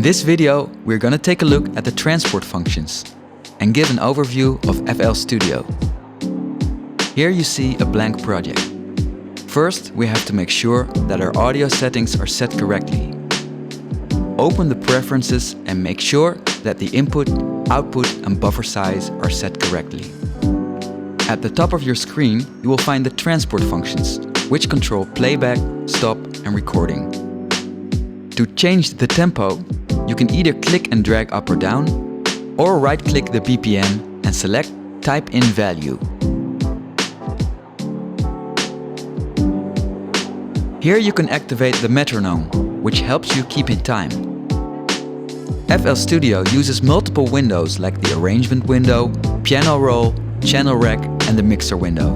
In this video, we're gonna take a look at the transport functions and give an overview of FL Studio. Here you see a blank project. First, we have to make sure that our audio settings are set correctly. Open the preferences and make sure that the input, output and buffer size are set correctly. At the top of your screen, you will find the transport functions, which control playback, stop and recording. To change the tempo, you can either click and drag up or down, or right-click the BPM and select Type in Value. Here you can activate the metronome, which helps you keep in time. FL Studio uses multiple windows like the arrangement window, piano roll, channel rack and the mixer window.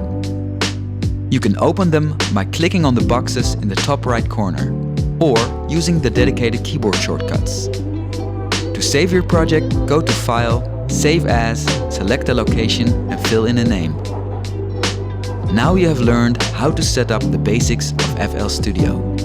You can open them by clicking on the boxes in the top right corner or using the dedicated keyboard shortcuts. To save your project, go to File, Save As, select a location and fill in a name. Now you have learned how to set up the basics of FL Studio.